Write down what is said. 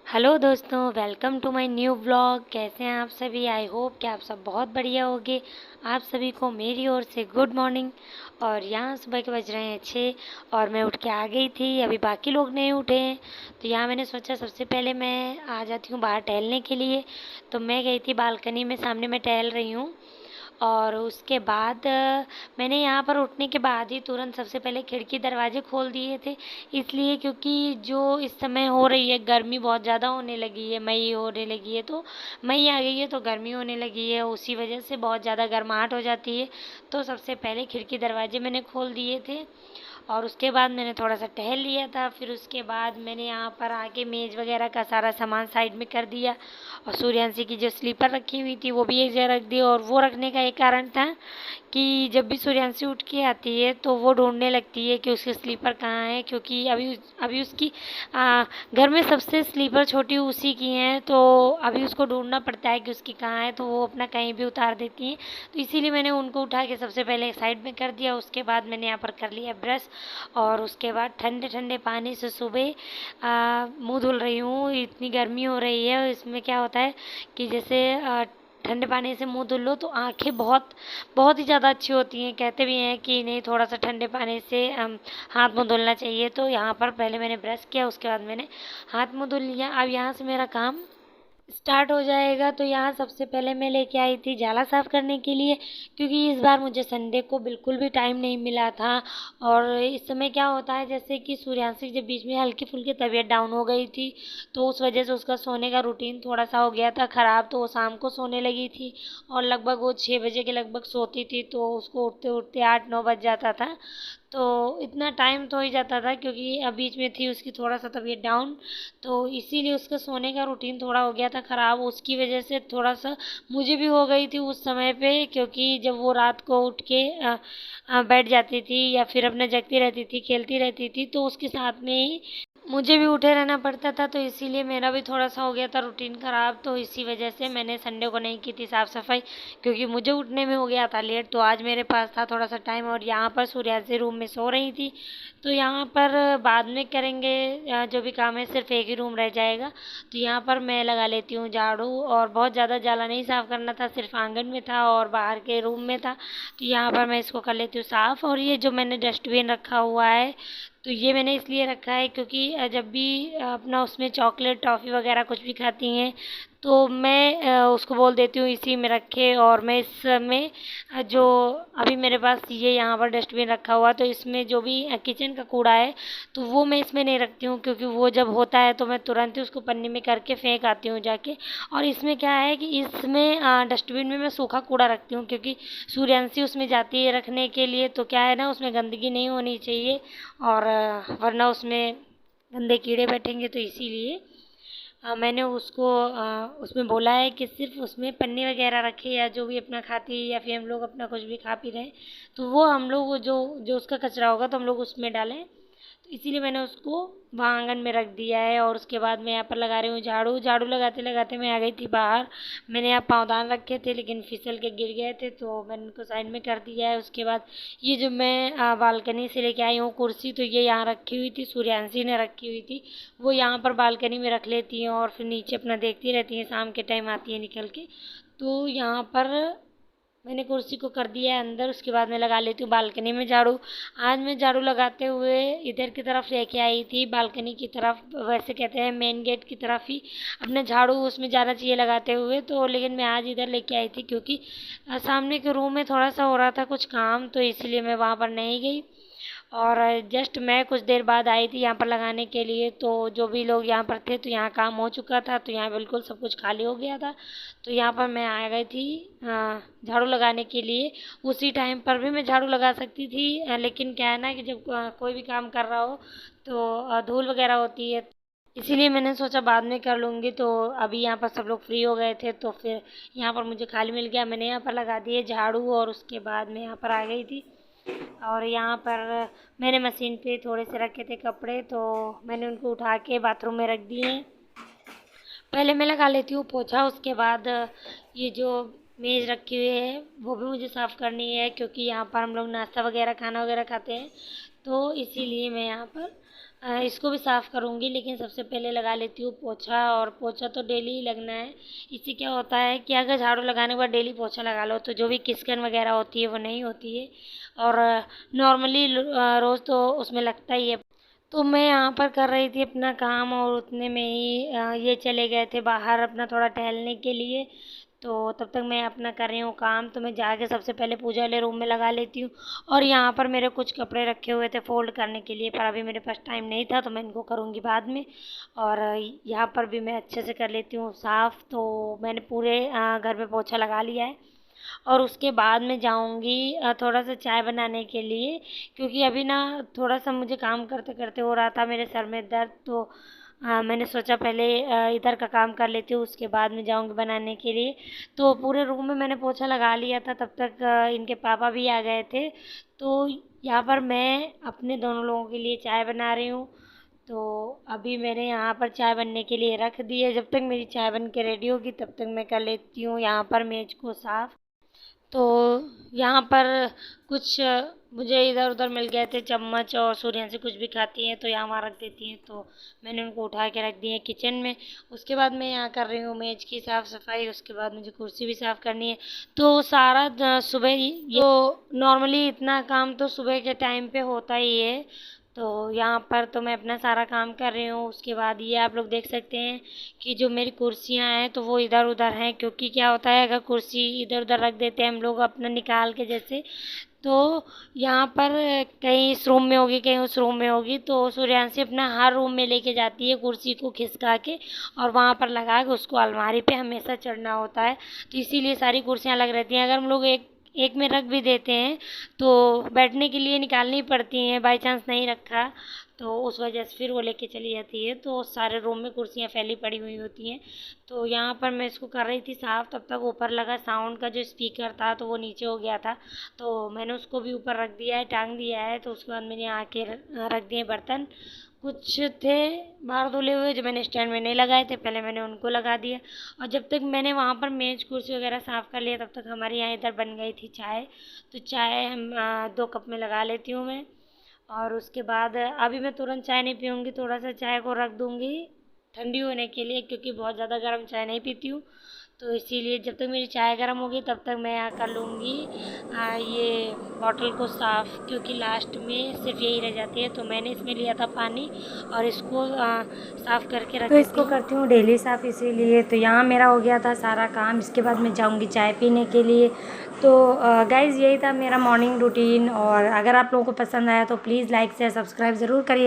Hello दोस्तों, welcome to my new vlog. कैसे हैं आप सभी? आई होप कि आप सब बहुत बढ़िया होंगे। आप सभी को मेरी ओर से गुड मॉर्निंग। और यहाँ सुबह के बज रहे हैं 6 और मैं उठ के आ गई थी। अभी बाकी लोग नहीं उठे हैं, तो यहाँ मैंने सोचा सबसे पहले मैं आ जाती हूँ बाहर टहलने के लिए। तो मैं गई थी बालकनी में, सामने मैं टहल रही हूँ। और उसके बाद मैंने यहाँ पर उठने के बाद ही तुरंत सबसे पहले खिड़की दरवाजे खोल दिए थे। इसलिए क्योंकि जो इस समय हो रही है, गर्मी बहुत ज़्यादा होने लगी है, मई होने लगी है, तो मई आ गई है तो गर्मी होने लगी है, उसी वजह से बहुत ज़्यादा गर्माहट हो जाती है। तो सबसे पहले खिड़की दरवाजे मैंने खोल दिए थे और उसके बाद मैंने थोड़ा सा टहल लिया था। फिर उसके बाद मैंने यहाँ पर आके मेज़ वगैरह का सारा सामान साइड में कर दिया और सूर्यांशी की जो स्लीपर रखी हुई थी वो भी एक जगह रख दी। और वो रखने का एक कारण था कि जब भी सूर्यांशी उठ के आती है तो वो ढूंढने लगती है कि उसकी स्लीपर कहाँ है, क्योंकि अभी उसकी घर में सबसे स्लीपर छोटी उसी की हैं, तो अभी उसको ढूंढना पड़ता है कि उसकी कहाँ है, तो वो अपना कहीं भी उतार देती हैं। तो इसीलिए मैंने उनको उठा के सबसे पहले साइड में कर दिया। उसके बाद मैंने यहाँ पर कर लिया ब्रश और उसके बाद ठंडे ठंडे पानी से सुबह मुँह धुल रही हूँ। इतनी गर्मी हो रही है और इसमें क्या होता है कि जैसे ठंडे पानी से मुंह धुल लो तो आंखें बहुत बहुत ही ज़्यादा अच्छी होती हैं। कहते भी हैं कि नहीं, थोड़ा सा ठंडे पानी से हाथ मुंह धुलना चाहिए। तो यहाँ पर पहले मैंने ब्रश किया, उसके बाद मैंने हाथ मुंह धुल लिया। अब यहाँ से मेरा काम स्टार्ट हो जाएगा। तो यहाँ सबसे पहले मैं लेके आई थी जाला साफ़ करने के लिए, क्योंकि इस बार मुझे संडे को बिल्कुल भी टाइम नहीं मिला था। और इस समय क्या होता है, जैसे कि सूर्यांशी जब बीच में हल्की फुल्की तबीयत डाउन हो गई थी, तो उस वजह से उसका सोने का रूटीन थोड़ा सा हो गया था ख़राब। तो वो शाम को सोने लगी थी और लगभग वो 6 बजे के लगभग सोती थी, तो उसको उठते उठते 8-9 बज जाता था। तो इतना टाइम तो हो ही जाता था, क्योंकि बीच में थी उसकी थोड़ा सा तबीयत डाउन, तो इसीलिए उसका सोने का रूटीन थोड़ा हो गया था ख़राब। उसकी वजह से थोड़ा सा मुझे भी हो गई थी उस समय पे, क्योंकि जब वो रात को उठ के बैठ जाती थी या फिर अपना जगती रहती थी, खेलती रहती थी, तो उसके साथ में ही मुझे भी उठे रहना पड़ता था। तो इसीलिए मेरा भी थोड़ा सा हो गया था रूटीन ख़राब। तो इसी वजह से मैंने संडे को नहीं की थी साफ़ सफाई, क्योंकि मुझे उठने में हो गया था लेट। तो आज मेरे पास था थोड़ा सा टाइम और यहाँ पर सूर्यांशी रूम में सो रही थी, तो यहाँ पर बाद में करेंगे। जो भी काम है, सिर्फ एक ही रूम रह जाएगा। तो यहाँ पर मैं लगा लेती हूँ झाड़ू। और बहुत ज़्यादा जाला नहीं साफ़ करना था, सिर्फ आंगन में था और बाहर के रूम में था। तो यहाँ पर मैं इसको कर लेती हूँ साफ़। और ये जो मैंने डस्टबिन रखा हुआ है, तो ये मैंने इसलिए रखा है क्योंकि जब भी अपना उसमें चॉकलेट टॉफ़ी वगैरह कुछ भी खाती हैं, तो मैं उसको बोल देती हूँ इसी में रखे। और मैं इसमें जो अभी मेरे पास ये यहाँ पर डस्टबिन रखा हुआ, तो इसमें जो भी किचन का कूड़ा है, तो वो मैं इसमें नहीं रखती हूँ, क्योंकि वो जब होता है तो मैं तुरंत ही उसको पन्नी में करके फेंक आती हूँ जाके। और इसमें क्या है कि इसमें डस्टबिन में मैं सूखा कूड़ा रखती हूँ, क्योंकि सूर्यांशी उसमें जाती है रखने के लिए, तो क्या है ना, उसमें गंदगी नहीं होनी चाहिए। और वरना उसमें गंदे कीड़े बैठेंगे। तो इसीलिए मैंने उसको उसमें बोला है कि सिर्फ उसमें पन्नी वगैरह रखे, या जो भी अपना खाती है या फिर हम लोग अपना कुछ भी खा पी रहे हैं, तो वो हम लोग जो जो उसका कचरा होगा तो हम लोग उसमें डालें। तो इसीलिए मैंने उसको वहाँ आंगन में रख दिया है। और उसके बाद मैं यहाँ पर लगा रही हूँ झाड़ू। झाड़ू लगाते लगाते मैं आ गई थी बाहर। मैंने यहाँ पाँवदान रखे थे, लेकिन फिसल के गिर गए थे, तो मैंने उनको साइड में कर दिया है। उसके बाद ये जो मैं बालकनी से लेके आई हूँ कुर्सी, तो ये यहाँ रखी हुई थी, सूर्यांशी ने रखी हुई थी। वो यहाँ पर बालकनी में रख लेती हैं और फिर नीचे अपना देखती रहती हैं, शाम के टाइम आती है निकल के। तो यहाँ पर मैंने कुर्सी को कर दिया है अंदर। उसके बाद मैं लगा लेती हूँ बालकनी में झाड़ू। आज मैं झाड़ू लगाते हुए इधर की तरफ लेके आई थी, बालकनी की तरफ, वैसे कहते हैं मेन गेट की तरफ ही अपने झाड़ू उसमें जाना चाहिए लगाते हुए, तो लेकिन मैं आज इधर लेके आई थी, क्योंकि सामने के रूम में थोड़ा सा हो रहा था कुछ काम, तो इसलिए मैं वहाँ पर नहीं गई। और जस्ट मैं कुछ देर बाद आई थी यहाँ पर लगाने के लिए, तो जो भी लोग यहाँ पर थे, तो यहाँ काम हो चुका था, तो यहाँ बिल्कुल सब कुछ खाली हो गया था। तो यहाँ पर मैं आ गई थी झाड़ू लगाने के लिए। उसी टाइम पर भी मैं झाड़ू लगा सकती थी, लेकिन क्या है ना कि जब कोई भी काम कर रहा हो तो धूल वगैरह होती है, इसीलिए मैंने सोचा बाद में कर लूँगी। तो अभी यहाँ पर सब लोग फ्री हो गए थे, तो फिर यहाँ पर मुझे खाली मिल गया, मैंने यहाँ पर लगा दिए झाड़ू। और उसके बाद मैं यहाँ पर आ गई थी और यहाँ पर मैंने मशीन पे थोड़े से रखे थे कपड़े, तो मैंने उनको उठा के बाथरूम में रख दिए हैं। पहले मैं लगा लेती हूँ पोछा, उसके बाद ये जो मेज़ रखी हुई है वो भी मुझे साफ़ करनी है, क्योंकि यहाँ पर हम लोग नाश्ता वगैरह खाना वगैरह खाते हैं, तो इसीलिए मैं यहाँ पर इसको भी साफ़ करूँगी, लेकिन सबसे पहले लगा लेती हूँ पोछा। और पोछा तो डेली ही लगना है। इससे क्या होता है कि अगर झाड़ू लगाने के बाद डेली पोछा लगा लो तो जो भी किचकन वगैरह होती है वो नहीं होती है। और नॉर्मली रोज़ तो उसमें लगता ही है। तो मैं यहाँ पर कर रही थी अपना काम, और उतने में ही ये चले गए थे बाहर अपना थोड़ा टहलने के लिए। तो तब तक मैं अपना कर रही हूँ काम। तो मैं जाके सबसे पहले पूजा वाले रूम में लगा लेती हूँ। और यहाँ पर मेरे कुछ कपड़े रखे हुए थे फ़ोल्ड करने के लिए, पर अभी मेरे पास टाइम नहीं था, तो मैं इनको करूँगी बाद में। और यहाँ पर भी मैं अच्छे से कर लेती हूँ साफ़। तो मैंने पूरे घर में पोछा लगा लिया है। और उसके बाद मैं जाऊँगी थोड़ा सा चाय बनाने के लिए, क्योंकि अभी ना थोड़ा सा मुझे काम करते करते हो रहा था मेरे सर में दर्द। तो मैंने सोचा पहले इधर का काम कर लेती हूँ, उसके बाद में जाऊँगी बनाने के लिए। तो पूरे रूम में मैंने पोछा लगा लिया था, तब तक इनके पापा भी आ गए थे। तो यहाँ पर मैं अपने दोनों लोगों के लिए चाय बना रही हूँ। तो अभी मैंने यहाँ पर चाय बनने के लिए रख दी है। जब तक मेरी चाय बन के रेडी होगी तब तक मैं कर लेती हूँ यहाँ पर मेज़ को साफ़। तो यहाँ पर कुछ मुझे इधर उधर मिल गए थे चम्मच, और सूर्यांशी कुछ भी खाती हैं तो यहाँ वहाँ रख देती हैं, तो मैंने उनको उठा के रख दिए हैं किचन में। उसके बाद मैं यहाँ कर रही हूँ मेज़ की साफ़ सफाई। उसके बाद मुझे कुर्सी भी साफ़ करनी है। तो सारा सुबह ही तो नॉर्मली इतना काम तो सुबह के टाइम पे होता ही है। तो यहाँ पर तो मैं अपना सारा काम कर रही हूँ। उसके बाद ये आप लोग देख सकते हैं कि जो मेरी कुर्सियाँ हैं तो वो इधर उधर हैं, क्योंकि क्या होता है अगर कुर्सी इधर उधर रख देते हैं हम लोग अपना निकाल के जैसे, तो यहाँ पर कहीं इस रूम में होगी कहीं उस रूम में होगी, तो सूर्यांशी अपना हर रूम में लेके जाती है कुर्सी को खिसका के, और वहाँ पर लगा के उसको अलमारी पे हमेशा चढ़ना होता है। तो इसीलिए सारी कुर्सियाँ अलग रहती हैं। अगर हम लोग एक एक में रख भी देते हैं तो बैठने के लिए निकालनी पड़ती हैं, बाई चांस नहीं रखा तो उस वजह से फिर वो लेके चली जाती है। तो सारे रूम में कुर्सियाँ फैली पड़ी हुई होती हैं। तो यहाँ पर मैं इसको कर रही थी साफ़, तब तक ऊपर लगा साउंड का जो स्पीकर था तो वो नीचे हो गया था, तो मैंने उसको भी ऊपर रख दिया है, टांग दिया है। तो उसके बाद मैंने यहाँ के रख दिए बर्तन। कुछ थे बाहर धुले हुए जो मैंने स्टैंड में नहीं लगाए थे, पहले मैंने उनको लगा दिया। और जब तक मैंने वहाँ पर मेज़ कुर्सी वगैरह साफ़ कर लिया तब तक हमारे यहाँ इधर बन गई थी चाय। तो चाय हम 2 कप में लगा लेती हूँ मैं। और उसके बाद अभी मैं तुरंत चाय नहीं पीऊँगी, थोड़ा सा चाय को रख दूँगी ठंडी होने के लिए, क्योंकि बहुत ज़्यादा गर्म चाय नहीं पीती हूँ। तो इसीलिए जब तक मेरी चाय गर्म होगी तब तक मैं यहाँ कर लूँगी ये बॉटल को साफ़, क्योंकि लास्ट में सिर्फ यही रह जाती है। तो मैंने इसमें लिया था पानी और इसको साफ़ करके रख, तो इसको करती हूँ डेली साफ़ इसीलिए। तो यहाँ मेरा हो गया था सारा काम। इसके बाद मैं जाऊँगी चाय पीने के लिए। तो गाइज़ यही था मेरा मॉर्निंग रूटीन। और अगर आप लोगों को पसंद आया तो प्लीज़ लाइक शेयर सब्सक्राइब ज़रूर करिए।